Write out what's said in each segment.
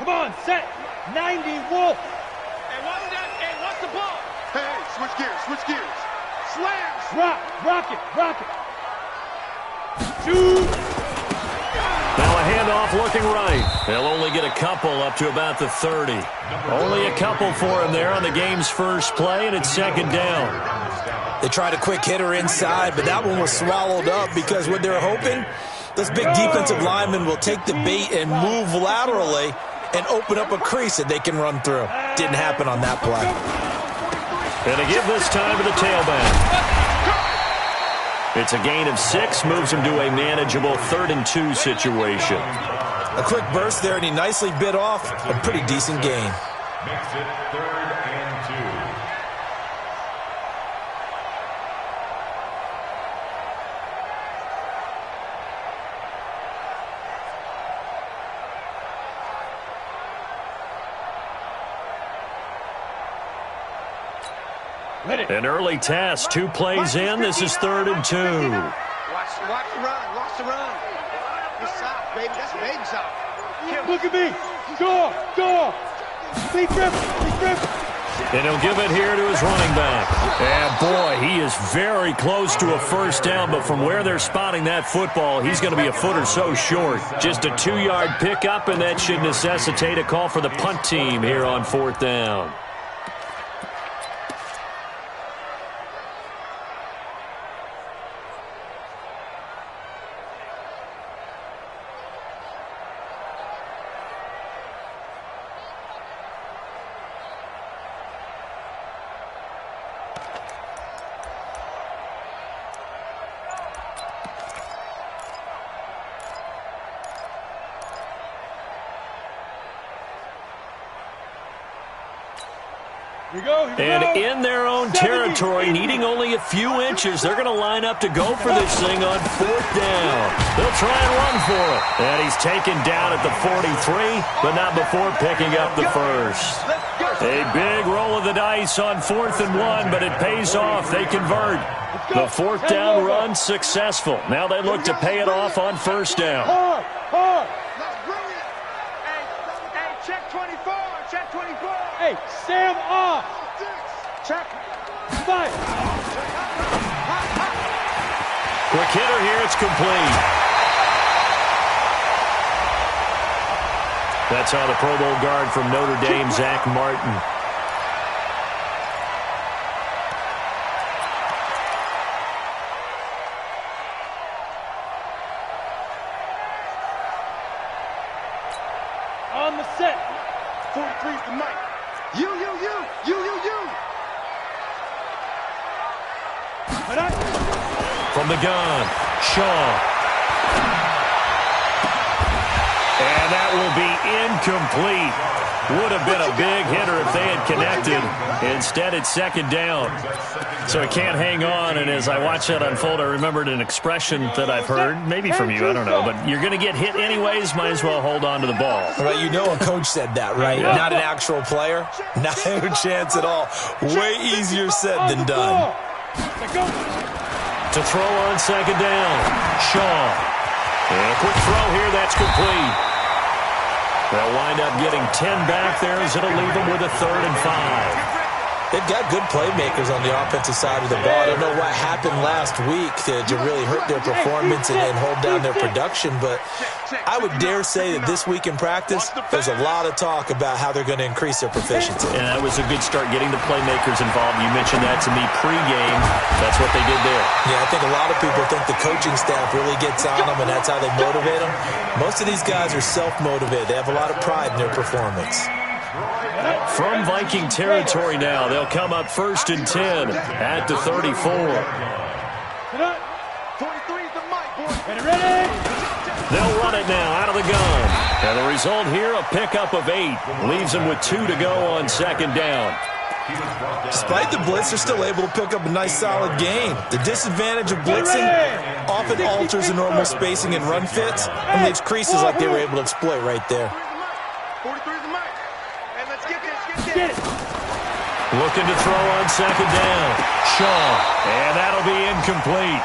Come on, set. 90, Wolf. Hey, what's the ball? Hey, switch gears. Slams. Rock it. Shoot. Now a handoff looking right. They'll only get a couple up to about the 30. Only a couple for him there on the game's first play, and it's second down. They tried a quick hitter inside, but that one was swallowed up because what they're hoping, those big defensive linemen will take the bait and move laterally and open up a crease that they can run through. Didn't happen on that play. And they give this time to the tailback. It's a gain of 6, moves him to a manageable 3rd and 2 situation. A quick burst there, and he nicely bit off a pretty decent gain. Makes it 3rd and 2. An early test, 2 plays in. This is 3rd and 2. Watch the run. It's south, baby. That's baby south. Look at me. Door. Big grip. And he'll give it here to his running back. And boy, he is very close to a first down, but from where they're spotting that football, he's going to be a foot or so short. Just a 2-yard pickup, and that should necessitate a call for the punt team here on 4th down. And in their own territory, needing only a few inches, they're going to line up to go for this thing on 4th down. They'll try and run for it. And he's taken down at the 43, but not before picking up the first. A big roll of the dice on 4th and 1, but it pays off. They convert. The 4th down run successful. Now they look to pay it off on 1st down. Hey, check 24. Hey, Sam off. Check. 5. Quick hitter here. It's complete. That's how the Pro Bowl guard from Notre Dame, Zach Martin. On the set. 43 for Mike. You. From the gun, Shaw. And that will be incomplete. Would have been a big hitter if they had connected. Instead, it's 2nd down. So he can't hang on, and as I watched that unfold, I remembered an expression that I've heard, maybe from you, I don't know, but you're going to get hit anyways, might as well hold on to the ball. Right, you know a coach said that, right? Yeah. Not an actual player. Not a chance at all. Way easier said than done. To throw on 2nd down, Shaw. And a quick throw here, that's complete. They'll wind up getting 10 back there as it'll leave them with a 3rd and 5. They've got good playmakers on the offensive side of the ball. I don't know what happened last week to really hurt their performance and hold down their production, but I would dare say that this week in practice, there's a lot of talk about how they're going to increase their proficiency. And that was a good start, getting the playmakers involved. You mentioned that to me pregame. That's what they did there. Yeah, I think a lot of people think the coaching staff really gets on them, and that's how they motivate them. Most of these guys are self-motivated. They have a lot of pride in their performance. From Viking territory now, they'll come up 1st and 10 at the 34. 43 the Mike, boy. Ready? They'll run it now out of the gun. And the result here, a pickup of 8. Leaves them with 2 to go on 2nd down. Despite the blitz, they're still able to pick up a nice solid gain. The disadvantage of blitzing often alters the normal spacing and run fits and leaves creases like they were able to exploit right there. 43 the Mike. And let's get this. Get it. Looking to throw on 2nd down. Shaw. And that'll be incomplete.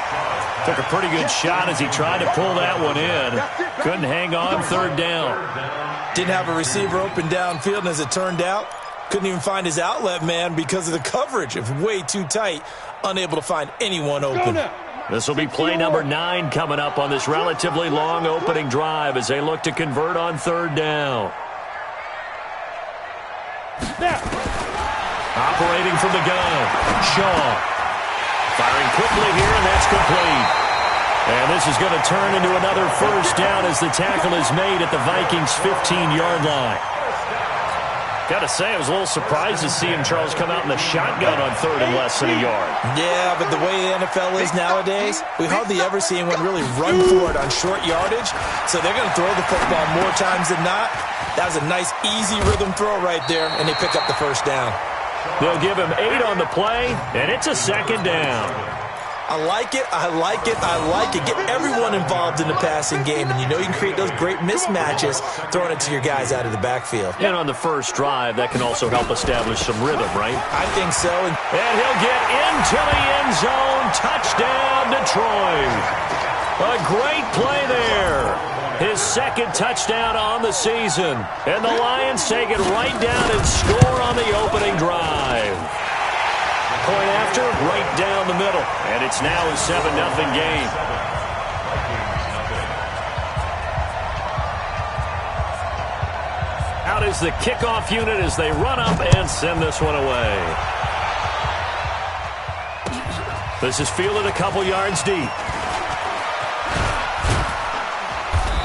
Took a pretty good shot as he tried to pull that one in. Couldn't hang on third down. Didn't have a receiver open downfield, and as it turned out, couldn't even find his outlet man because of the coverage. It was way too tight, unable to find anyone open. This will be play number 9 coming up on this relatively long opening drive as they look to convert on third down. Operating from the gun, Shaw. Firing quickly here, and that's complete. And this is going to turn into another first down as the tackle is made at the Vikings' 15-yard line. Got to say, I was a little surprised to see him, Charles, come out in the shotgun on third and less than a yard. Yeah, but the way the NFL is nowadays, we hardly ever see anyone really run for it on short yardage. So they're going to throw the football more times than not. That was a nice, easy rhythm throw right there, and they pick up the first down. They'll give him 8 on the play, and it's a second down. I like it, I like it, I like it. Get everyone involved in the passing game, and you know you can create those great mismatches throwing it to your guys out of the backfield. And on the first drive, that can also help establish some rhythm, right? I think so. And he'll get into the end zone. Touchdown, Detroit. A great play there. His second touchdown on the season. And the Lions take it right down and score on the opening drive. Point after, right down the middle. And it's now a 7-0 game. Out is the kickoff unit as they run up and send this one away. This is fielded a couple yards deep.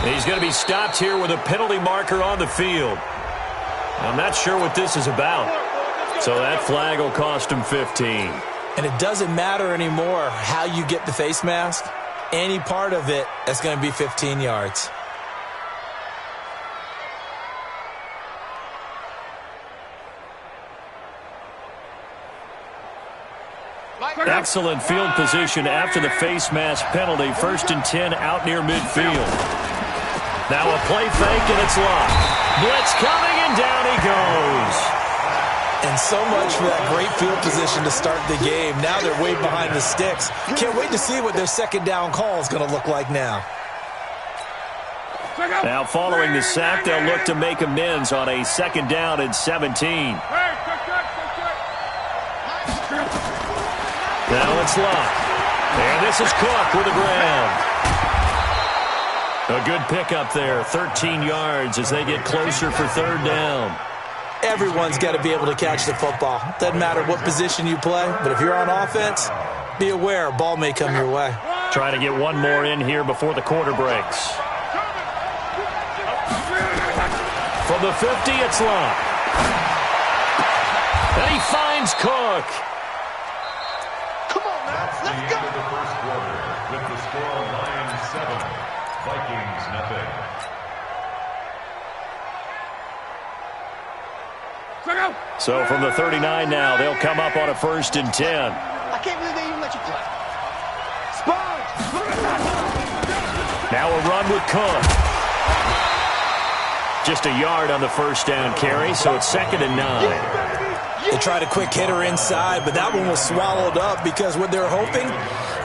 He's going to be stopped here with a penalty marker on the field. I'm not sure what this is about. So that flag will cost him 15. And it doesn't matter anymore how you get the face mask. Any part of it, that's going to be 15 yards. Excellent field position after the face mask penalty. 1st and 10 out near midfield. Now a play fake, and it's locked. Blitz coming, and down he goes. And so much for that great field position to start the game. Now they're way behind the sticks. Can't wait to see what their second down call is going to look like now. Now following the sack, they'll look to make amends on a 2nd down and 17. Now it's locked. And this is Cook with the grab. A good pickup there, 13 yards as they get closer for 3rd down. Everyone's got to be able to catch the football. Doesn't matter what position you play, but if you're on offense, be aware a ball may come your way. Trying to get one more in here before the quarter breaks. From the 50, it's locked. And he finds Cook. Come on, man. Let's go. The first quarter with the score Lions 7, Vikings nothing. So from the 39 now, they'll come up on a 1st and 10. I can't believe they even let you play. Now a run with Cook. Just a yard on the 1st down carry, so it's 2nd and 9. They tried a quick hitter inside, but that one was swallowed up because what they're hoping,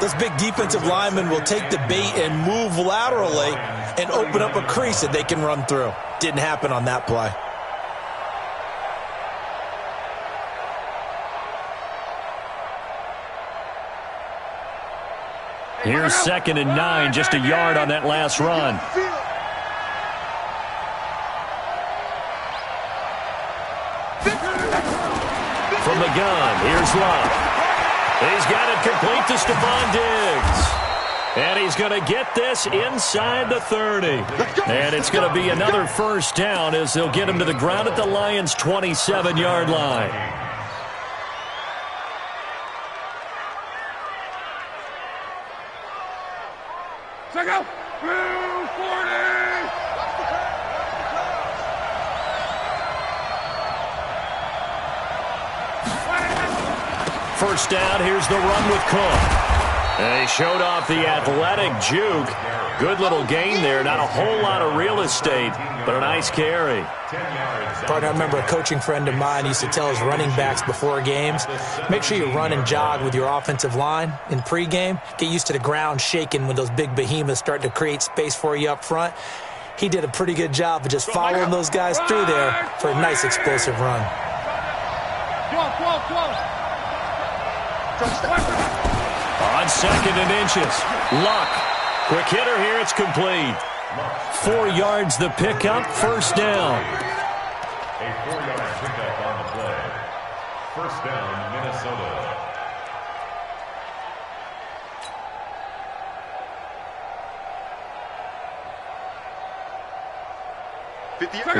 those big defensive linemen will take the bait and move laterally and open up a crease that they can run through. Didn't happen on that play. Here's 2nd and 9, just a yard on that last run. From the gun, here's Love. He's got it complete to Stephon Diggs. And he's going to get this inside the 30. And it's going to be another 1st down as they'll get him to the ground at the Lions' 27-yard line. First down, here's the run with Cook. And he showed off the athletic juke Good little gain there. Not a whole lot of real estate, but a nice carry. Partner, I remember a coaching friend of mine used to tell his running backs before games, make sure you run and jog with your offensive line in pregame. Get used to the ground shaking when those big behemoths start to create space for you up front. He did a pretty good job of just following those guys through there for a nice explosive run. On 2nd and inches. Luck. Quick hitter here. It's complete. 4 yards the pickup. First down. A 4-yard pickup on the play. First down, Minnesota.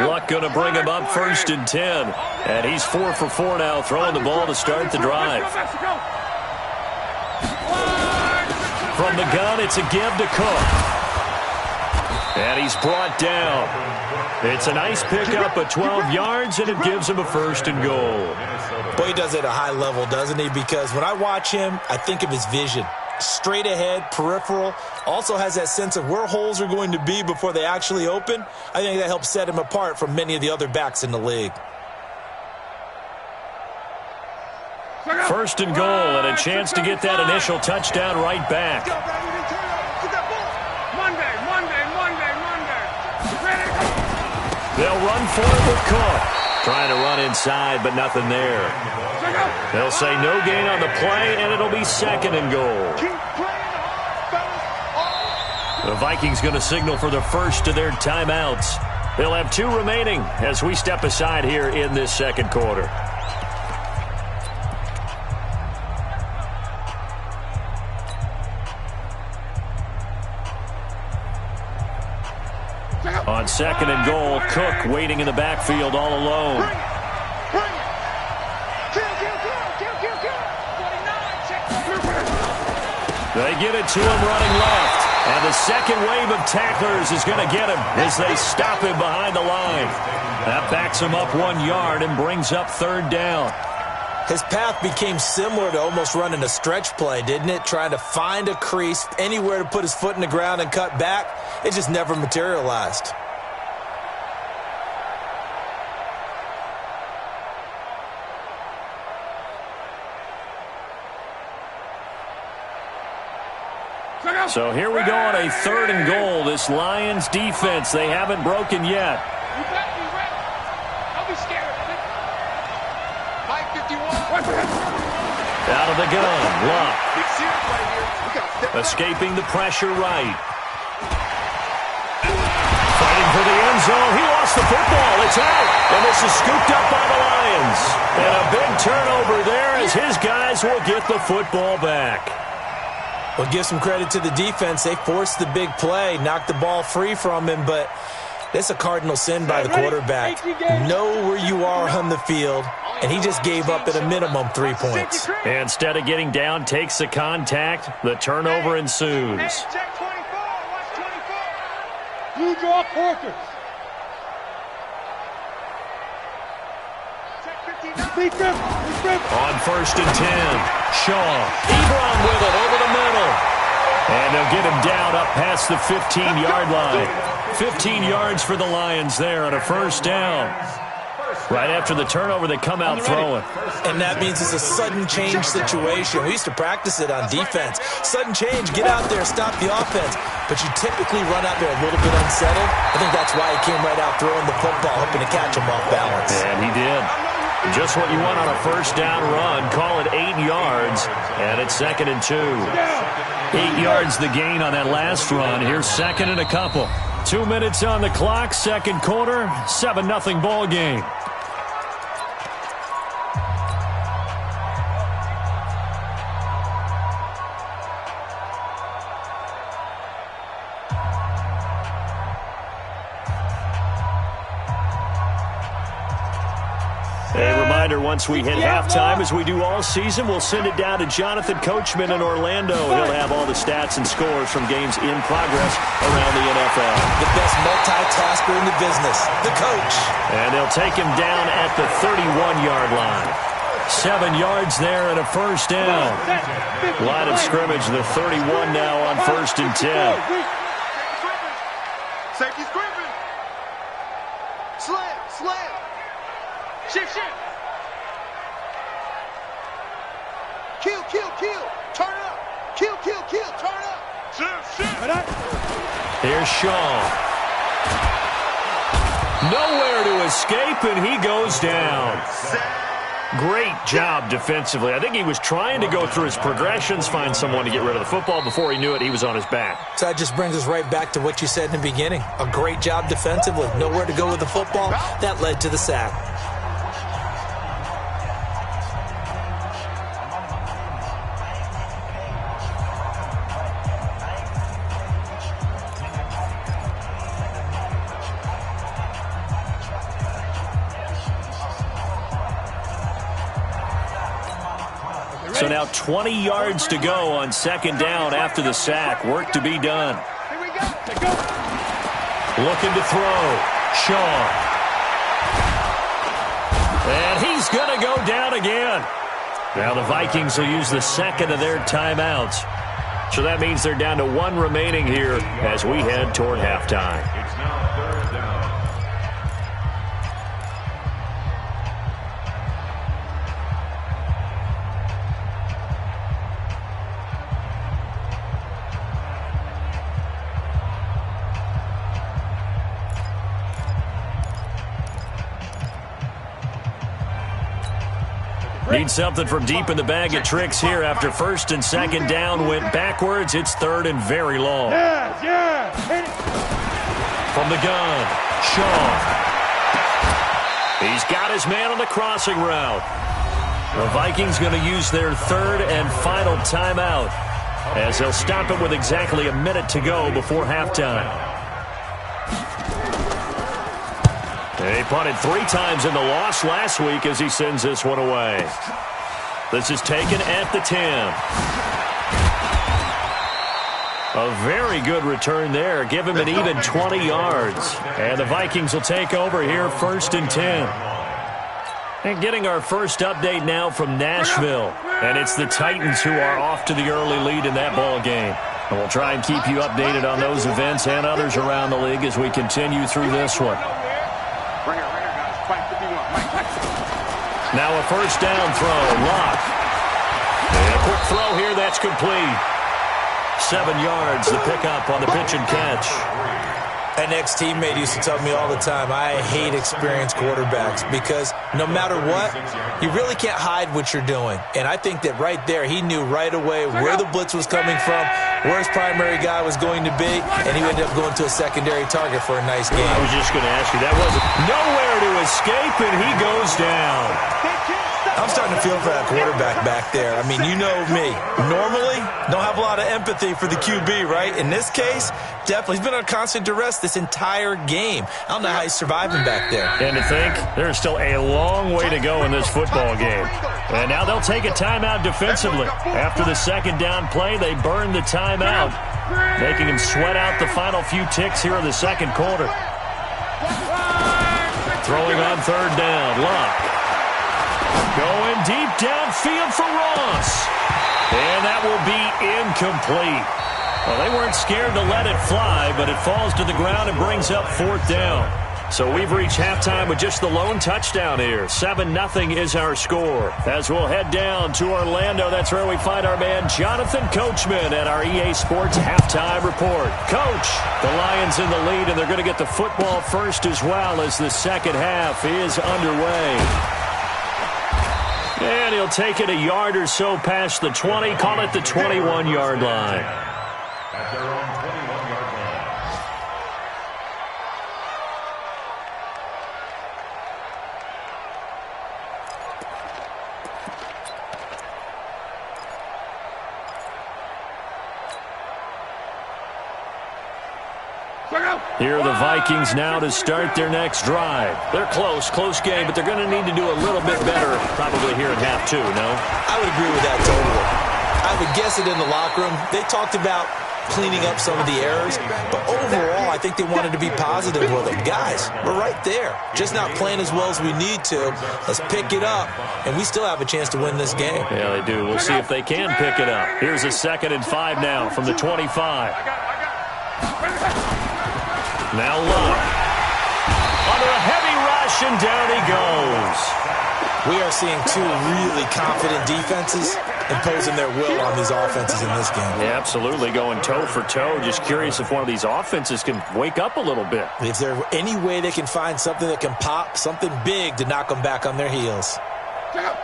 Luck going to bring him up 1st and 10. And he's 4 for 4 now, throwing the ball to start the drive. From the gun, it's a give to Cook. And he's brought down. It's a nice pickup of 12 yards, and it gives him a 1st and goal. Boy, he does it at a high level, doesn't he? Because when I watch him, I think of his vision. Straight ahead, peripheral, also has that sense of where holes are going to be before they actually open. I think that helps set him apart from many of the other backs in the league. 1st and goal, and a chance to get that initial touchdown right back. They'll run for it with Cook. Trying to run inside, but nothing there. They'll say no gain on the play, and it'll be 2nd and goal. The Vikings going to signal for the first of their timeouts. They'll have 2 remaining as we step aside here in this 2nd quarter. On 2nd and goal, Cook waiting in the backfield all alone. They get it to him running left. And the second wave of tacklers is going to get him as they stop him behind the line. That backs him up 1 yard and brings up 3rd down. His path became similar to almost running a stretch play, didn't it? Trying to find a crease, anywhere to put his foot in the ground and cut back. It just never materialized. So here we go on a 3rd and goal. This Lions defense, they haven't broken yet. Out of the gun, Luck. Escaping the pressure right. Fighting for the end zone. He lost the football. It's out. And this is scooped up by the Lions. And a big turnover there as his guys will get the football back. Well, give some credit to the defense. They forced the big play, knocked the ball free from him, but that's a cardinal sin by the quarterback. Know where you are on the field, and he just gave up at a minimum 3 points. Instead of getting down, takes the contact. The turnover ensues. Check 24. Watch 24. You draw quarters. Check 59. On 1st and 10, Shaw. Ebron with it over the middle. And they'll get him down up past the 15-yard line. 15 yards for the Lions there on a 1st down. Right after the turnover, they come out throwing. And that means it's a sudden change situation. We used to practice it on defense. Sudden change, get out there, stop the offense. But you typically run out there a little bit unsettled. I think that's why he came right out throwing the football, hoping to catch him off balance. And he did. Just what you want on a 1st down run. Call it 8 yards, and it's 2nd and 2. 8 yards the gain on that last run. Here's 2nd and a couple. 2 minutes on the clock, 2nd quarter, 7-0 ball game. A reminder, once we hit halftime, as we do all season, we'll send it down to Jonathan Coachman in Orlando. He'll have all the stats and scores from games in progress around the NFL. The best multitasker in the business, the coach. And they'll take him down at the 31-yard line. 7 yards there and a 1st down. Line of scrimmage, the 31 now on 1st and 10. Safety's creeping. Slam. Shift. Kill. Turn up. Kill. Turn up. Shift. Here's Shaw. Nowhere to escape, and he goes down. Great job defensively. I think he was trying to go through his progressions, find someone to get rid of the football. Before he knew it, he was on his back. So that just brings us right back to what you said in the beginning. A great job defensively. Nowhere to go with the football. That led to the sack. So now 20 yards to go on second down after the sack. Work to be done. Here we go. Looking to throw. Shaw. And he's going to go down again. Now the Vikings will use the second of their timeouts. So that means they're down to one remaining here as we head toward halftime. It's now third down. Need something from deep in the bag of tricks here after first and second down went backwards. It's third and very long. Yeah. From the gun, Shaw. He's got his man on the crossing route. The Vikings going to use their third and final timeout as they'll stop it with exactly a minute to go before halftime. He punted 3 times in the loss last week as he sends this one away. This is taken at the 10. A very good return there. Give him an even 20 yards. And the Vikings will take over here first and 10. And getting our first update now from Nashville. And it's the Titans who are off to the early lead in that ball game. And we'll try and keep you updated on those events and others around the league as we continue through this one. Now a first down throw. Locke. And a quick throw here. That's complete. 7 yards the pickup on the pitch and catch. An ex-teammate used to tell me all the time, I hate experienced quarterbacks because no matter what, you really can't hide what you're doing. And I think that right there, he knew right away where the blitz was coming from, where his primary guy was going to be, and he ended up going to a secondary target for a nice game. I was just going to ask you, that wasn't nowhere to escape, and he goes down. I'm starting to feel for that quarterback back there. I mean, you know me. Normally, don't have a lot of empathy for the QB, right? In this case, definitely. He's been on constant duress this entire game. I don't know how he's surviving back there. And to think, there's still a long way to go in this football game. And now they'll take a timeout defensively. After the second down play, they burn the timeout, making him sweat out the final few ticks here in the second quarter. Throwing on third down, Locke. Going deep downfield for Ross. And that will be incomplete. Well, they weren't scared to let it fly, but it falls to the ground and brings up fourth down. So we've reached halftime with just the lone touchdown here. 7-0 is our score. As we'll head down to Orlando, that's where we find our man Jonathan Coachman at our EA Sports Halftime Report. Coach, the Lions in the lead, and they're going to get the football first as well as the second half is underway. And he'll take it a yard or so past the 20, call it the 21-yard line. At their own 21-yard line. Here are the Vikings now to start their next drive. They're close game, but they're going to need to do a little bit better probably here in half two, no? I would agree with that totally. I would guess it in the locker room. They talked about cleaning up some of the errors, but overall, I think they wanted to be positive with them. Guys, we're right there. Just not playing as well as we need to. Let's pick it up, and we still have a chance to win this game. Yeah, they do. We'll see if they can pick it up. Here's a 2nd and 5 now from the 25. Now Love. Under a heavy rush, and down he goes. We are seeing two really confident defenses imposing their will on these offenses in this game. Yeah, absolutely, going toe for toe. Just curious if one of these offenses can wake up a little bit. If there's any way they can find something that can pop, something big to knock them back on their heels.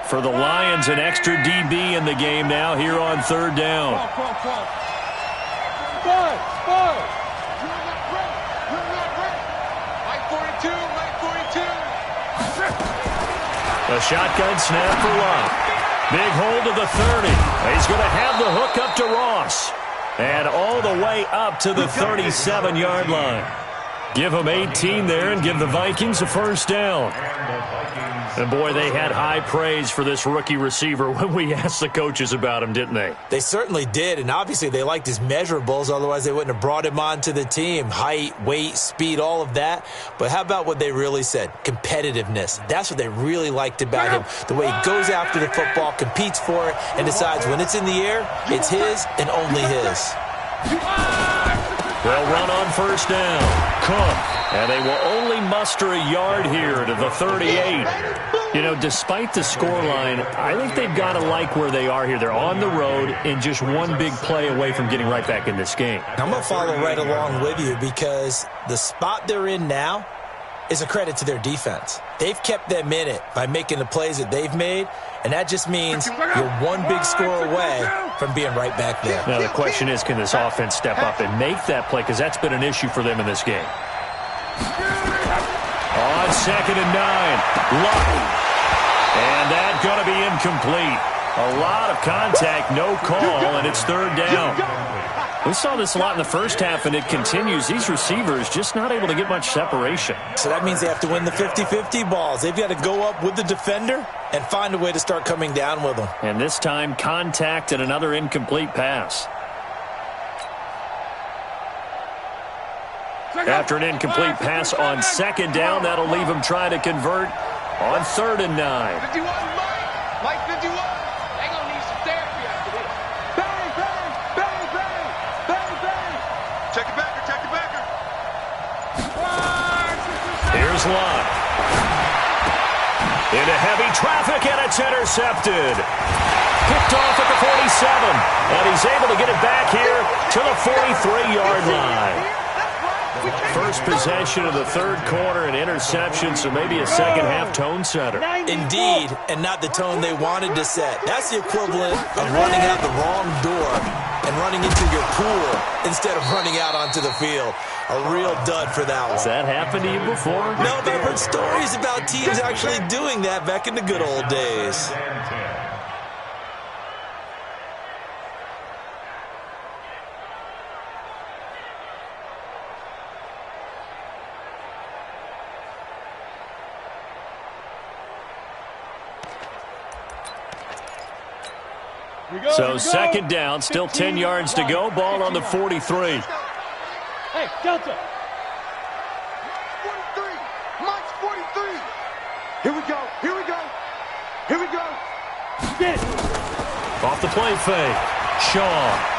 For the Lions, an extra DB in the game now here on third down. A shotgun snap for Love. Big hold of the 30. He's going to have the hook up to Ross. And all the way up to the 37-yard line. Give them 18 there and give the Vikings a first down. And, boy, they had high praise for this rookie receiver when we asked the coaches about him, didn't they? They certainly did, and obviously they liked his measurables. Otherwise, they wouldn't have brought him onto the team. Height, weight, speed, all of that. But how about what they really said? Competitiveness. That's what they really liked about him. The way he goes after the football, competes for it, and decides when it's in the air, it's his and only his. They'll run on first down. Cook. And they will only muster a yard here to the 38. You know, despite the scoreline, I think they've got to like where they are here. They're on the road and just one big play away from getting right back in this game. I'm going to follow right along with you because the spot they're in now is a credit to their defense. They've kept them in it by making the plays that they've made, and that just means you're one big score away from being right back there. Now, the question is, can this offense step up and make that play? Because that's been an issue for them in this game. On 2nd and 9, Luck. And that's going to be incomplete. A lot of contact, no call, and it's third down. We saw this a lot in the first half, and it continues. These receivers just not able to get much separation. So that means they have to win the 50-50 balls. They've got to go up with the defender and find a way to start coming down with them. And this time, contact and another incomplete pass. After an incomplete pass on 2nd down, that'll leave him trying to convert on 3rd and 9. 51, Mike 51. They're going to need some therapy after this. Bang, bang, bang, bang, bang, bang. Check it backer, check it backer. Here's Love. Into heavy traffic, and it's intercepted. Picked off at the 47, and he's able to get it back here to the 43-yard line. First possession of the third quarter, an interception, so maybe a second-half tone setter. Indeed, and not the tone they wanted to set. That's the equivalent of running out the wrong door and running into your pool instead of running out onto the field. A real dud for that one. Has that happened to you before? No, but I've heard stories about teams actually doing that back in the good old days. So 2nd down, still 10 yards to go. Ball on the 43. Hey, Delta. 43. Mike's 43. Here we go. Here we go. Here we go. Get it. Off the play fake. Shaw.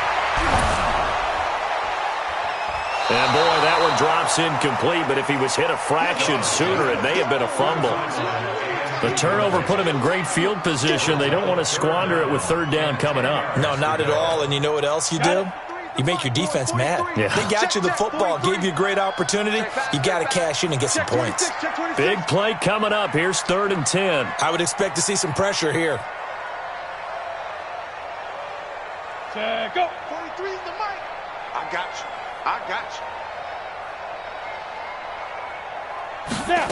And, boy, that one drops incomplete, but if he was hit a fraction sooner, it may have been a fumble. The turnover put him in great field position. They don't want to squander it with 3rd down coming up. No, not at all. And you know what else you do? You make your defense mad. Yeah. They got you the football, gave you a great opportunity. You got to cash in and get some points. Big play coming up. Here's 3rd and 10. I would expect to see some pressure here. Go. 43 is the mic. I got you. I got you. Now.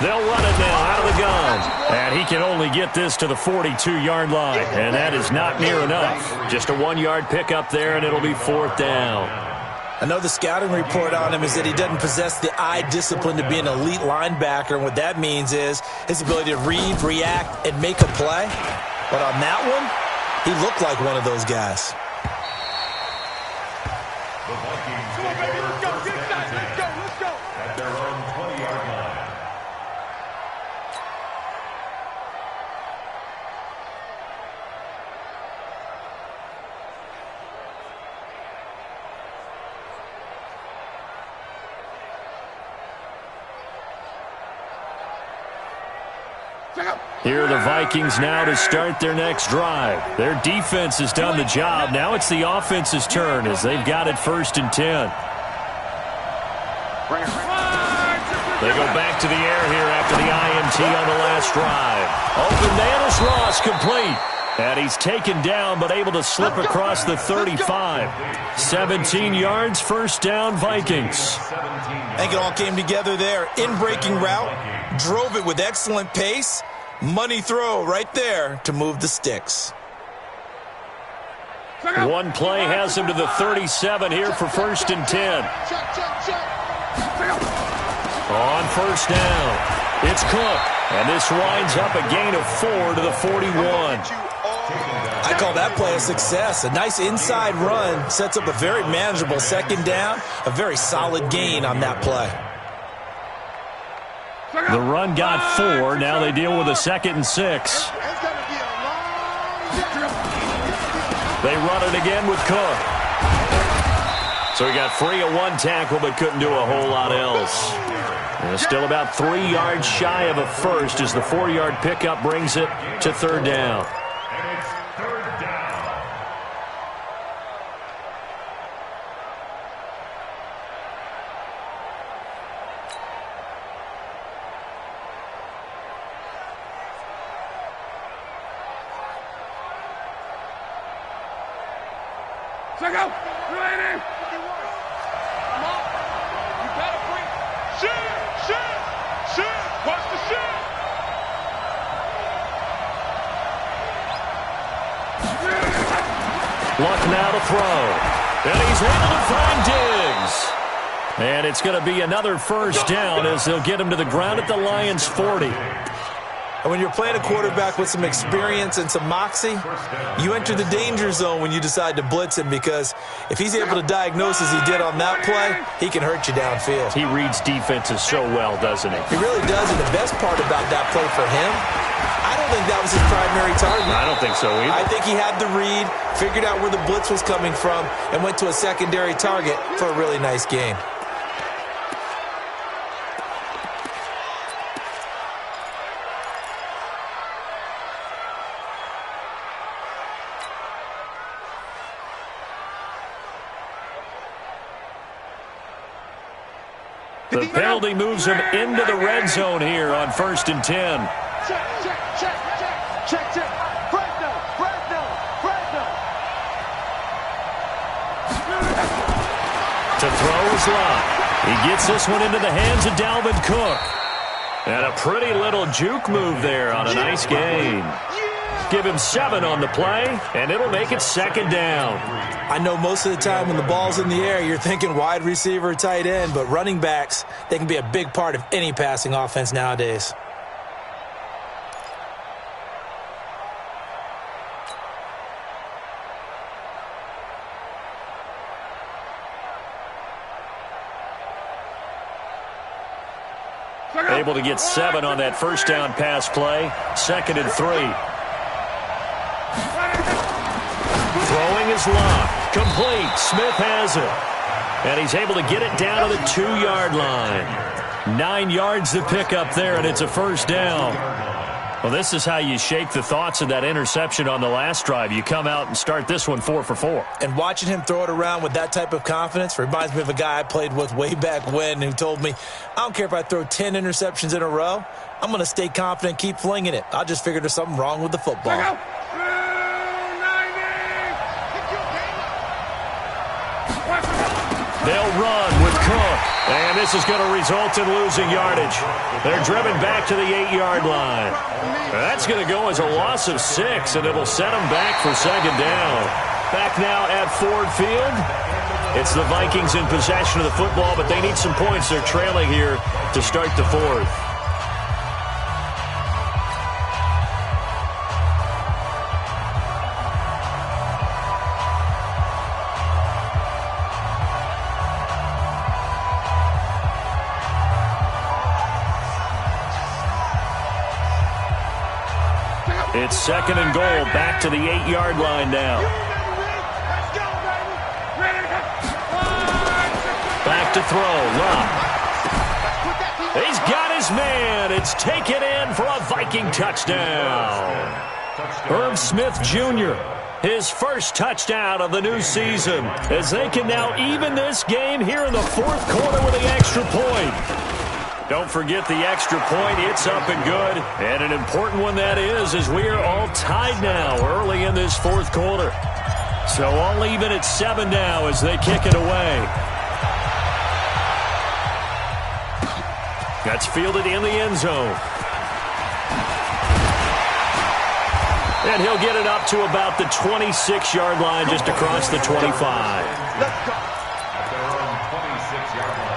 They'll run it now out of the gun. And he can only get this to the 42-yard line. And that is not near enough. Just a 1-yard pickup there, and it'll be 4th down. I know the scouting report on him is that he doesn't possess the eye discipline to be an elite linebacker. And what that means is his ability to read, react, and make a play. But on that one, he looked like one of those guys. The Vikings take over first and 10 at their own 20-yard line. Here are the Vikings now to start their next drive. Their defense has done the job. Now it's the offense's turn as they've got it 1st and 10. They go back to the air here after the INT on the last drive. Open man is lost, complete. And he's taken down but able to slip across the 35. 17 yards, 1st down, Vikings. I think it all came together there. In-breaking route, drove it with excellent pace. Money throw right there to move the sticks. One play has him to the 37 here for 1st and 10. On 1st down, it's Cook. And this winds up a gain of 4 to the 41. I call that play a success. A nice inside run sets up a very manageable 2nd down. A very solid gain on that play. The run got 4. Now they deal with a 2nd and 6. They run it again with Cook. So he got free of 1 tackle but couldn't do a whole lot else. And still about 3 yards shy of a first as the 4-yard pickup brings it to 3rd down. And it's 3rd down. Check out. Ready. Come on. You better bring. Shit. Watch the shit. Luck now to throw. And he's able to find Diggs. And it's going to be another 1st down as they'll get him to the ground at the Lions' 40. And when you're playing a quarterback with some experience and some moxie, you enter the danger zone when you decide to blitz him, because if he's able to diagnose as he did on that play, he can hurt you downfield. He reads defenses so well, doesn't he? He really does, and the best part about that play for him, I don't think that was his primary target. I don't think so either. I think he had the read, figured out where the blitz was coming from, and went to a secondary target for a really nice gain. The penalty moves him into the red zone here on 1st and 10. Check. Fresno. To throw is Locke. He gets this one into the hands of Dalvin Cook. And a pretty little juke move there on a nice gain. Give him 7 on the play, and it'll make it 2nd down. I know most of the time when the ball's in the air, you're thinking wide receiver, tight end, but running backs, they can be a big part of any passing offense nowadays. Able to get 7 on that 1st down pass play. 2nd and 3. Throwing is Locke. Complete. Smith has it. And he's able to get it down to the 2-yard line. 9 yards to pick up there, and it's a 1st down. Well, this is how you shake the thoughts of that interception on the last drive. You come out and start this one 4 for 4. And watching him throw it around with that type of confidence reminds me of a guy I played with way back when who told me, I don't care if I throw 10 interceptions in a row. I'm going to stay confident, keep flinging it. I just figured there's something wrong with the football. They'll run with Cook. And this is going to result in losing yardage. They're driven back to the 8-yard line. That's going to go as a loss of 6, and it'll set them back for 2nd down. Back now at Ford Field. It's the Vikings in possession of the football, but they need some points. They're trailing here to start the 4th. It's 2nd and goal, back to the 8-yard line now. Back to throw, Locke. He's got his man. It's taken in for a Viking touchdown. Herb Smith Jr., his first touchdown of the new season, as they can now even this game here in the fourth quarter with the extra point. Don't forget the extra point. It's up and good. And an important one that is, as we are all tied now early in this fourth quarter. So all even at 7 now as they kick it away. That's fielded in the end zone. And he'll get it up to about the 26-yard line, just across the 25. Let's go. At their own 26-yard line.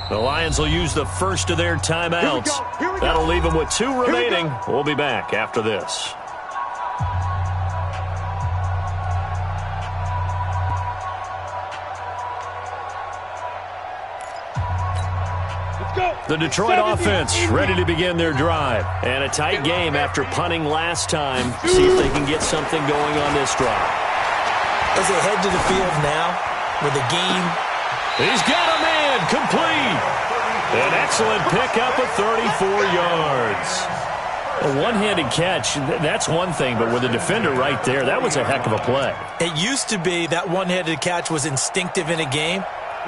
The Lions will use the first of their timeouts. That'll leave them with 2 remaining. We'll be back after this. The Detroit offense ready to begin their drive. And a tight game after punting last time. See if they can get something going on this drive. As they head to the field now, with the game. He's got a man, complete. An excellent pickup of 34 yards. A one-handed catch, that's one thing, but with a defender right there, that was a heck of a play. It used to be that one-handed catch was instinctive in a game.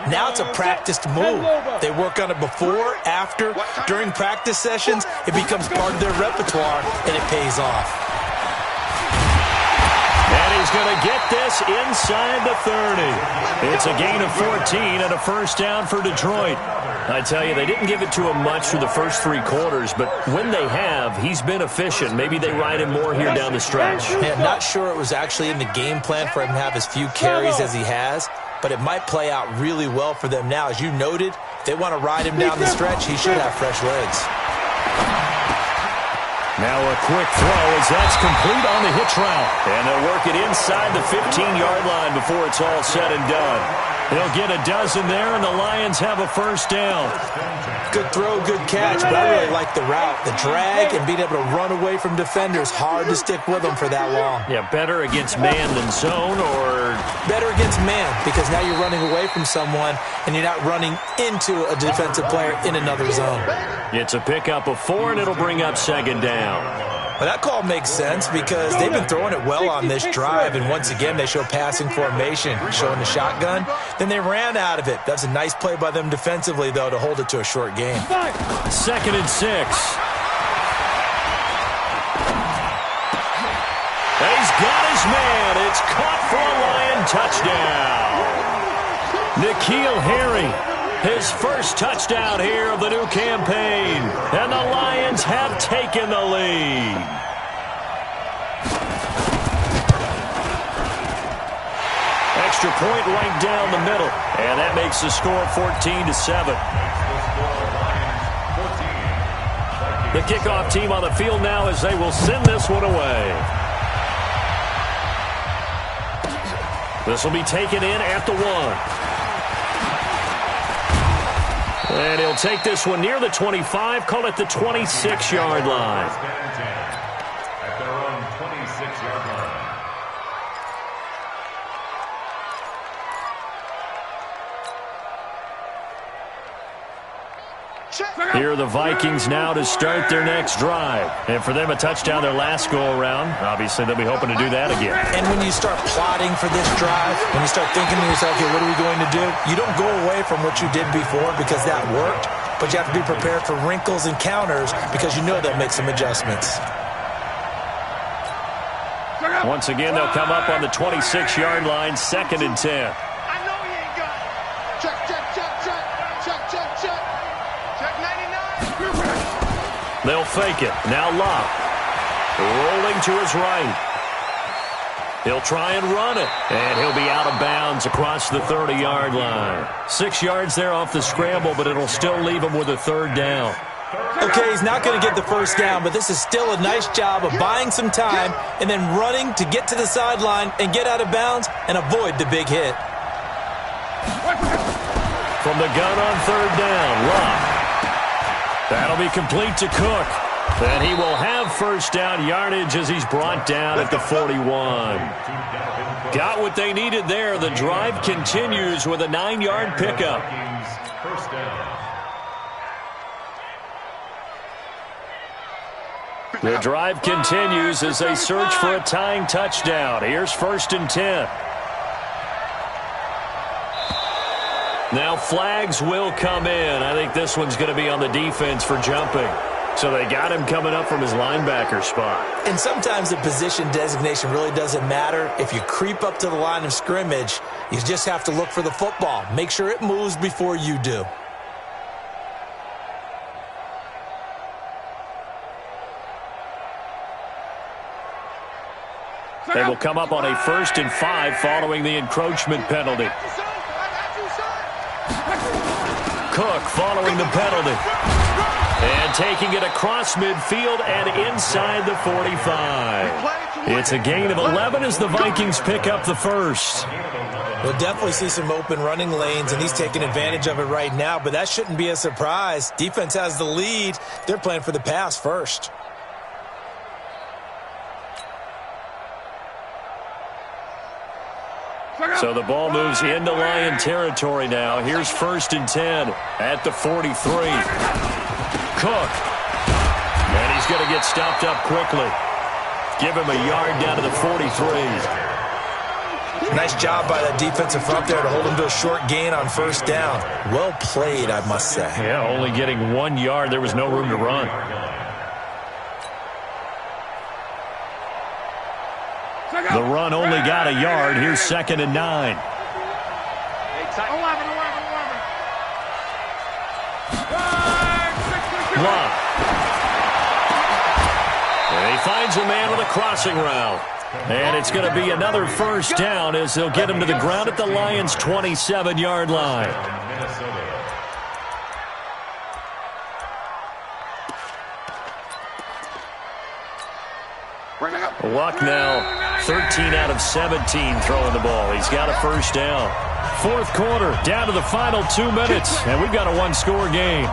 Now it's a practiced move. They work on it before, after, during practice sessions. It becomes part of their repertoire, and it pays off. And he's going to get this inside the 30. It's a gain of 14 and a first down for Detroit. I tell you, they didn't give it to him much for the first 3 quarters, but when they have, he's been efficient. Maybe they ride him more here down the stretch. Yeah, not sure it was actually in the game plan for him to have as few carries as he has, but it might play out really well for them now. As you noted, if they want to ride him down the stretch, he should have fresh legs. Now a quick throw as that's complete on the hitch route. And they'll work it inside the 15-yard line before it's all said and done. They'll get a dozen there, and the Lions have a first down. Good throw, good catch, but I really like the route. The drag and being able to run away from defenders, hard to stick with them for that long. Yeah, better against man than zone, or? Better against man, because now you're running away from someone, and you're not running into a defensive player in another zone. It's a pickup of 4, and it'll bring up second down. Well, that call makes sense because they've been throwing it well on this drive, and once again, they show passing formation, showing the shotgun. Then they ran out of it. That's a nice play by them defensively, though, to hold it to a short game. 2nd and 6. He's got his man. It's caught for a Lion touchdown. N'Keal Harry. His first touchdown here of the new campaign. And the Lions have taken the lead. Extra point right down the middle. And that makes the score 14-7. The kickoff team on the field now as they will send this one away. This will be taken in at the 1. And he'll take this one near the 25, call it the 26-yard line. At their own 26-yard line. Here are the Vikings now to start their next drive. And for them, a touchdown their last go-around. Obviously, they'll be hoping to do that again. And when you start plotting for this drive, when you start thinking to yourself, okay, what are we going to do? You don't go away from what you did before because that worked, but you have to be prepared for wrinkles and counters because you know they'll make some adjustments. Once again, they'll come up on the 26-yard line, 2nd and 10. I know he ain't got it. Check, check, check, check. Check, check, check. Check 99. They'll fake it. Now Locke. Rolling to his right. He'll try and run it, and he'll be out of bounds across the 30-yard line. 6 yards there off the scramble, but it'll still leave him with a third down. Okay, he's not going to get the first down, but this is still a nice job of buying some time and then running to get to the sideline and get out of bounds and avoid the big hit. From the gun on third down, Love. That'll be complete to Cook. And he will have first down yardage as he's brought down at the 41. Got what they needed there. The drive continues with a 9-yard pickup. First down. The drive continues as they search for a tying touchdown. Here's 1st and 10. Now flags will come in. I think this one's going to be on the defense for jumping. So they got him coming up from his linebacker spot. And sometimes the position designation really doesn't matter. If you creep up to the line of scrimmage, you just have to look for the football. Make sure it moves before you do. They will come up on a 1st and 5 following the encroachment penalty. Cook following the penalty. And taking it across midfield and inside the 45. It's a gain of 11 as the Vikings pick up the first. We'll definitely see some open running lanes, and he's taking advantage of it right now, but that shouldn't be a surprise. Defense has the lead. They're playing for the pass first. So the ball moves into Lion territory now. Here's 1st and 10 at the 43. Cook. And he's going to get stopped up quickly. Give him a yard down to the 43. Nice job by that defensive front there to hold him to a short gain on first down. Well played, I must say. Yeah, only getting 1 yard. There was no room to run. The run only got a yard. Here's 2nd and 9. Love. And he finds a man with a crossing route. And it's going to be another first down as they'll get him to the ground at the Lions' 27-yard line. Luck now 13 out of 17 throwing the ball. He's got a first down. 4th quarter, down to the final 2 minutes, and we've got a 1-score game.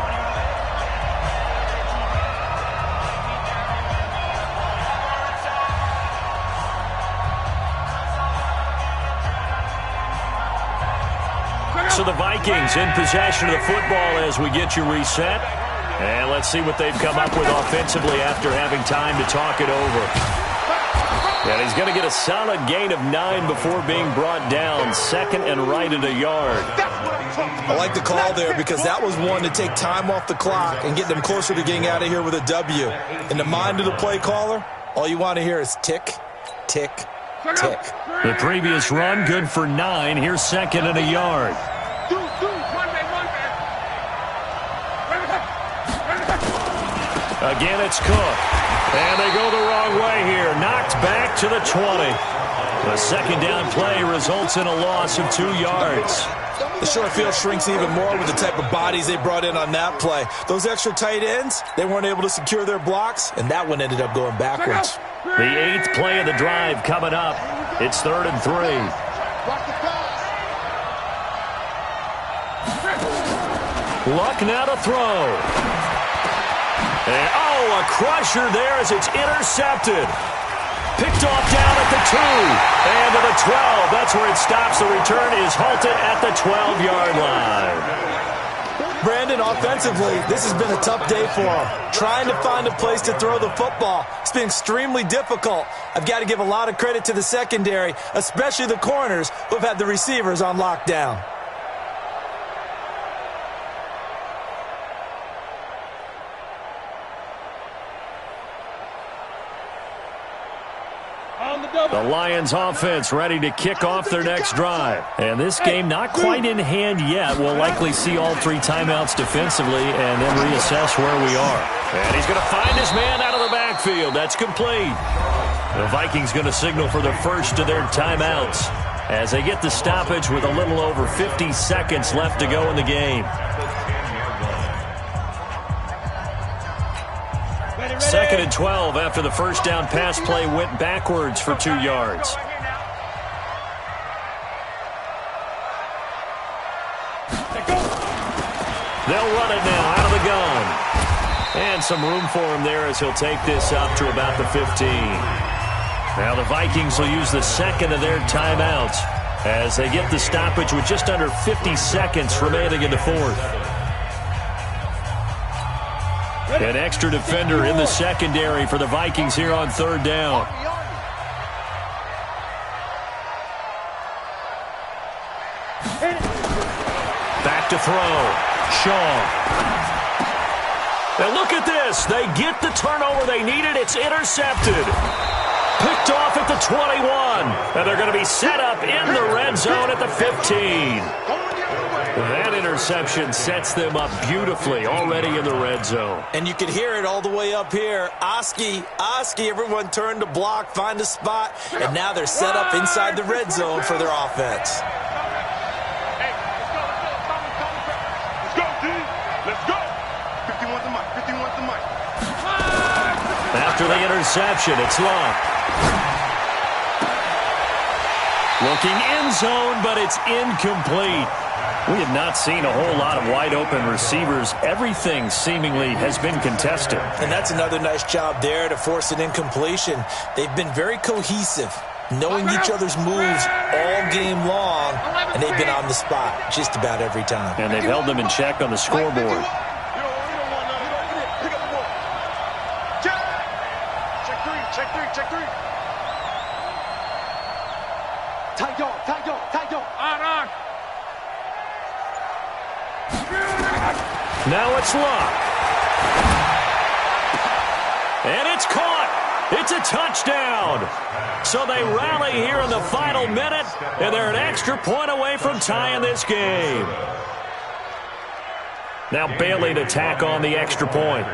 So the Vikings in possession of the football as we get you reset. And let's see what they've come up with offensively after having time to talk it over. And he's going to get a solid gain of 9 before being brought down. 2nd and right at a yard. I like the call there because that was one to take time off the clock and get them closer to getting out of here with a W. In the mind of the play caller, all you want to hear is tick, tick, tick. The previous run good for 9. Here's 2nd and a yard. Again, it's Cook. And they go the wrong way here. Knocked back to the 20. The 2nd down play results in a loss of 2 yards. The short field shrinks even more with the type of bodies they brought in on that play. Those extra tight ends, they weren't able to secure their blocks, and that one ended up going backwards. The 8th play of the drive coming up. It's 3rd and 3. Luck now to throw. And, a crusher there as it's intercepted. Picked off down at the 2. And to the 12. That's where it stops. The return is halted at the 12-yard line. Brandon, offensively, this has been a tough day for him. Trying to find a place to throw the football. It's been extremely difficult. I've got to give a lot of credit to the secondary, especially the corners who have had the receivers on lockdown. The Lions offense ready to kick off their next drive. And this game not quite in hand yet. We'll likely see all 3 timeouts defensively and then reassess where we are. And he's going to find his man out of the backfield. That's complete. The Vikings going to signal for the first of their timeouts as they get the stoppage with a little over 50 seconds left to go in the game. Second and 12 after the first down pass play went backwards for 2 yards. They'll run it now out of the gun. And some room for him there as he'll take this up to about the 15. Now the Vikings will use the second of their timeouts as they get the stoppage with just under 50 seconds remaining in the fourth. An extra defender in the secondary for the Vikings here on third down. Back to throw. Shaw. And look at this. They get the turnover they needed. It's intercepted. Picked off at the 21. And they're going to be set up in the red zone at the 15. That interception sets them up beautifully already in the red zone. And you can hear it all the way up here. Oski, everyone turned to block, find a spot, and now they're set up inside the red zone for their offense. After the interception, it's long. Looking end zone, but it's incomplete. We have not seen a whole lot of wide-open receivers. Everything seemingly has been contested. And that's another nice job there to force an incompletion. They've been very cohesive, knowing each other's moves all game long, and they've been on the spot just about every time. And they've held them in check on the scoreboard. Check three. Tight dog. On. Now it's Luck. And it's caught. It's a touchdown. So they rally here in the final minute, and they're an extra point away from tying this game. Now Bailey to tack on the extra point.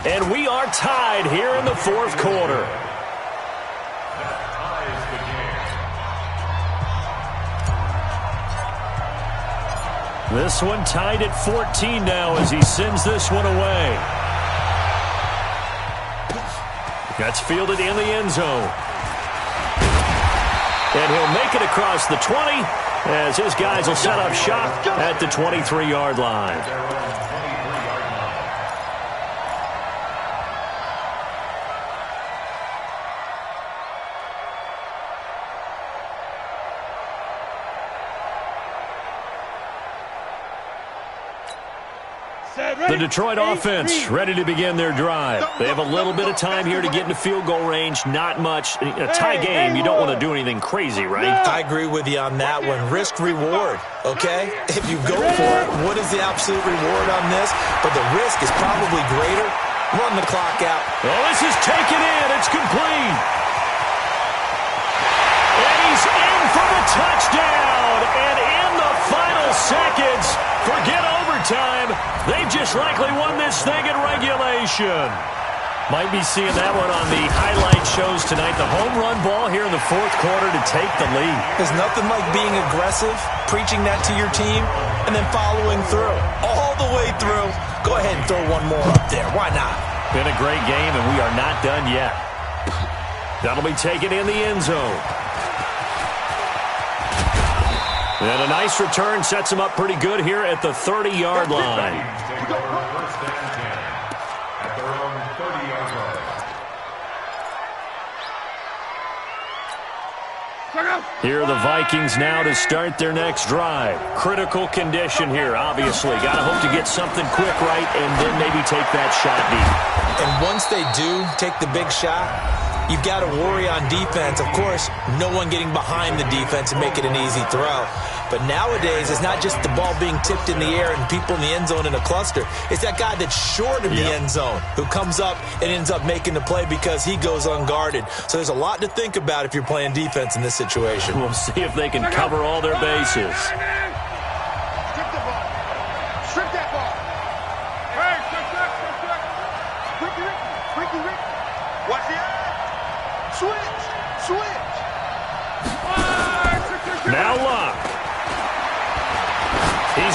And we are tied here in the fourth quarter. This one tied at 14 now as he sends this one away. That's fielded in the end zone. And he'll make it across the 20 as his guys will set up shop at the 23-yard line. The Detroit offense ready to begin their drive. They have a little bit of time here to get into field goal range. Not much. A tie game, you don't want to do anything crazy, right? I agree with you on that one. Risk-reward, okay? If you go for it, what is the absolute reward on this? But the risk is probably greater. Run the clock out. Oh, this is taken in. It's complete. And he's in for the touchdown. And in the final seconds, forget overtime. They've just likely won this thing in regulation. Might be seeing that one on the highlight shows tonight. The home run ball here in the fourth quarter to take the lead. There's nothing like being aggressive, preaching that to your team, and then following through. All the way through. Go ahead and throw one more up there. Why not? Been a great game, and we are not done yet. That'll be taken in the end zone. And a nice return sets him up pretty good here at the 30-yard line. Here are the Vikings now to start their next drive. Critical condition here, obviously. Got to hope to get something quick right and then maybe take that shot deep. And once they do take the big shot, you've got to worry on defense. Of course, no one getting behind the defense and make it an easy throw. But nowadays, it's not just the ball being tipped in the air and people in the end zone in a cluster. It's that guy that's short of the end zone who comes up and ends up making the play because he goes unguarded. So there's a lot to think about if you're playing defense in this situation. We'll see if they can cover all their bases.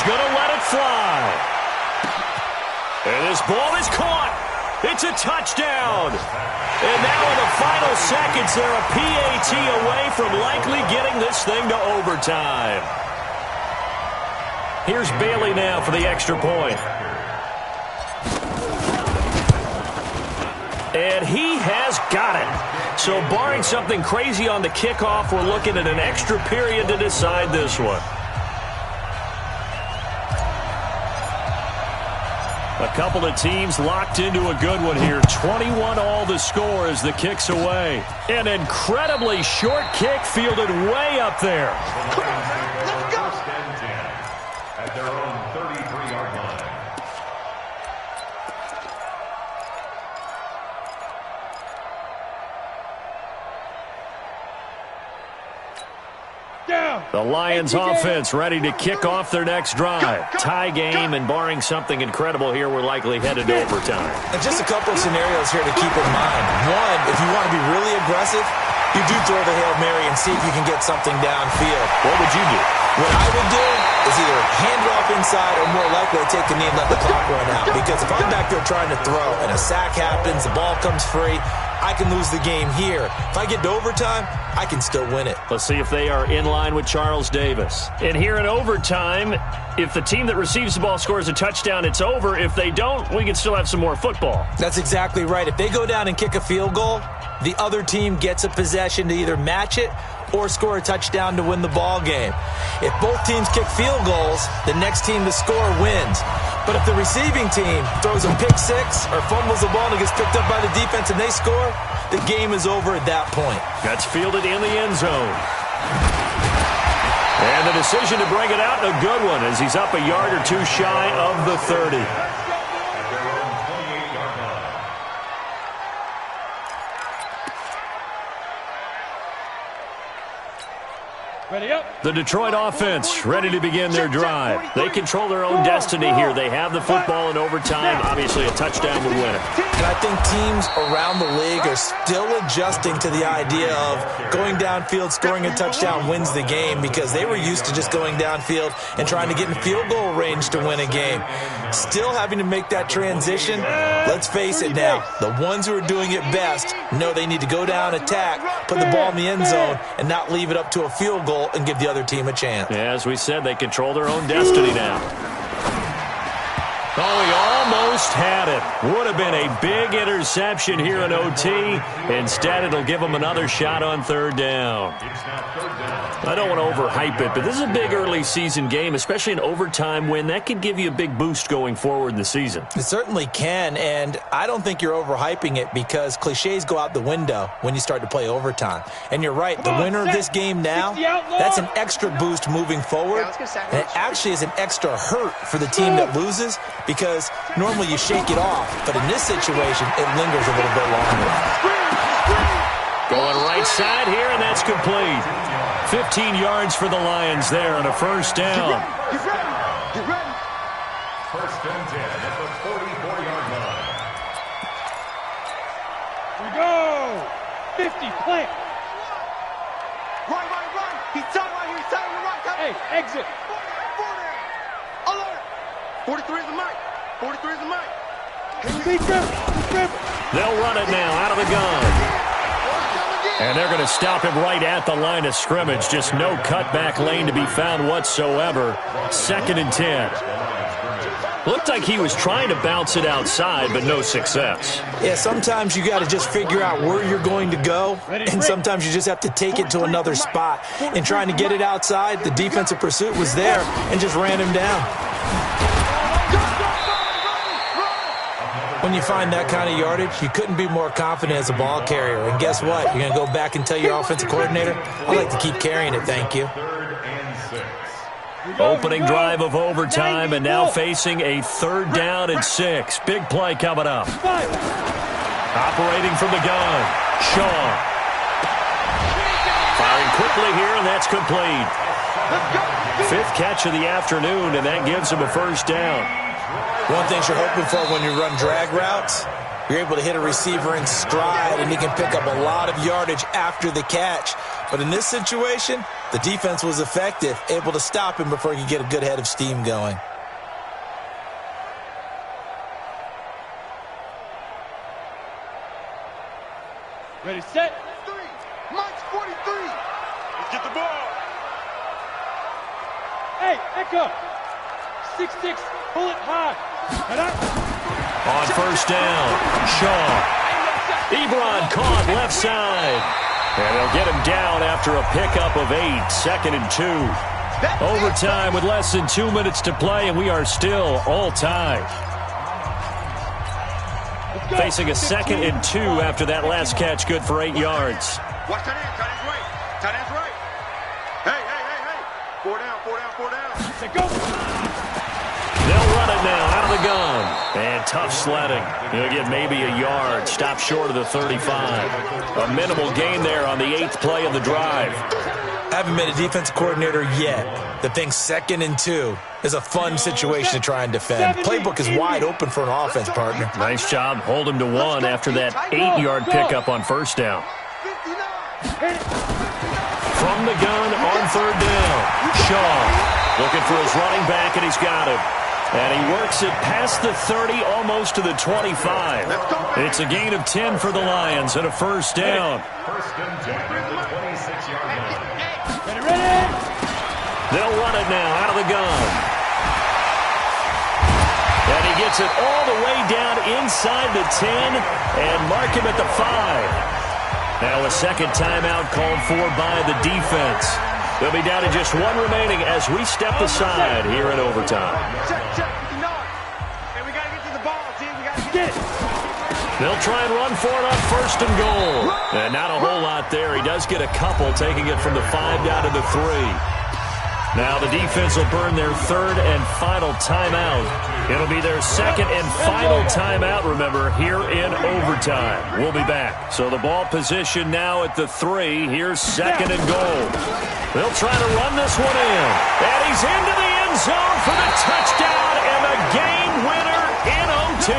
going to let it fly. And this ball is caught. It's a touchdown. And now in the final seconds, they're a PAT away from likely getting this thing to overtime. Here's Bailey now for the extra point. And he has got it. So barring something crazy on the kickoff, we're looking at an extra period to decide this one. A couple of teams locked into a good one here. 21 all the score as the kick's away. An incredibly short kick fielded way up there. Come on, let's go. At their own 33-yard line. The Lions offense ready to kick off their next drive. Tie game, and barring something incredible here, we're likely headed to overtime. And just a couple of scenarios here to keep in mind. One, if you want to be really aggressive, you do throw the Hail Mary and see if you can get something downfield. What would you do? What I would do is either hand it off inside or more likely to take the knee and let the clock run out. Because if I'm back there trying to throw and a sack happens, the ball comes free, I can lose the game here. If I get to overtime, I can still win it. Let's see if they are in line with Charles Davis. And here in overtime, if the team that receives the ball scores a touchdown, it's over. If they don't, we can still have some more football. That's exactly right. If they go down and kick a field goal, the other team gets a possession to either match it or score a touchdown to win the ball game. If both teams kick field goals, the next team to score wins. But if the receiving team throws a pick six or fumbles the ball and it gets picked up by the defense and they score, the game is over at that point. That's fielded in the end zone. And the decision to bring it out, a good one, as he's up a yard or two shy of the 30. Ready up. The Detroit offense ready to begin their drive. They control their own destiny here. They have the football in overtime. Obviously, a touchdown would win it. And I think teams around the league are still adjusting to the idea of going downfield, scoring a touchdown wins the game, because they were used to just going downfield and trying to get in field goal range to win a game. Still having to make that transition. Let's face it now, the ones who are doing it best know they need to go down, attack, put the ball in the end zone, and not leave it up to a field goal and give the other team a chance. As we said, they control their own destiny now. Oh, he almost had it. Would have been a big interception here in OT. Instead, it'll give them another shot on third down. I don't want to overhype it, but this is a big early season game, especially an overtime win. That could give you a big boost going forward in the season. It certainly can, and I don't think you're overhyping it, because cliches go out the window when you start to play overtime. And you're right, the winner of this game now, that's an extra boost moving forward, and it actually is an extra hurt for the team that loses, because normally you shake it off, but in this situation, it lingers a little bit longer. Going right side here, and that's complete. 15 yards for the Lions there on a first down. Get ready. First and 10 at the 44-yard line. We go. 50, plant. Right. He's tied right here. He's tied on the right. Hey, exit. 40. Alert. 43 is the mic. 43 is the mic. Speed grip. They'll run it now out of the gun. And they're going to stop him right at the line of scrimmage. Just no cutback lane to be found whatsoever. 2nd and 10. Looked like he was trying to bounce it outside, but no success. Yeah, sometimes you got to just figure out where you're going to go, and sometimes you just have to take it to another spot. In trying to get it outside, the defensive pursuit was there and just ran him down. When you find that kind of yardage, you couldn't be more confident as a ball carrier. And guess what? You're going to go back and tell your offensive coordinator, I like to keep carrying it, thank you. Opening drive of overtime, and now facing a 3rd down and 6. Big play coming up. Operating from the gun, Shaw. Firing quickly here, and that's complete. 5th catch of the afternoon, and that gives him a first down. One thing you're hoping for when you run drag routes You're able to hit a receiver in stride, and he can pick up a lot of yardage after the catch. But in this situation, the defense was effective, able to stop him before he could get a good head of steam going. Ready, set. 3. Mike's 43. Let's get the ball. Hey, Echo. 6-6, pull it hard. On first down, Shaw. Ebron caught left side. And they'll get him down after a pickup of 8, 2nd and 2. Overtime with less than 2 minutes to play, and we are still all tied. Facing a 2nd and 2 after that last catch, good for 8 yards. Watch tight end. Tight end's right. Tight end's right. Hey. 4 down. Go. They'll run it now out of the gun. And tough sledding. He'll get maybe a yard. Stop short of the 35. A minimal gain there on the 8th play of the drive. Haven't been a defense coordinator yet. The thing 2nd and 2 is a fun situation to try and defend. Playbook is wide open for an offense, partner. Nice job. Hold him to 1 after that 8-yard pickup on first down. From the gun on 3rd down. Shaw looking for his running back, and he's got him. And he works it past the 30, almost to the 25. It's a gain of 10 for the Lions and a first down. First and 10 at the 26-yard line. Ready. They'll run it now out of the gun. And he gets it all the way down inside the 10 and mark him at the 5. Now a second timeout called for by the defense. They'll be down to just 1 remaining as we step aside here in overtime. Check. And we got to get to the ball, team. We got to get it. They'll try and run for it on 1st and goal. And not a whole lot there. He does get a couple, taking it from the 5 down to the 3. Now the defense will burn their 3rd and final timeout. It'll be their 2nd and final timeout, remember, here in overtime. We'll be back. So the ball position now at the 3. Here's 2nd and goal. They'll try to run this one in. And he's into the end zone for the touchdown and the game winner in OT.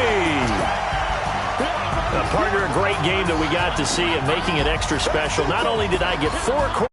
Partner, a great game that we got to see and making it extra special. Not only did I get 4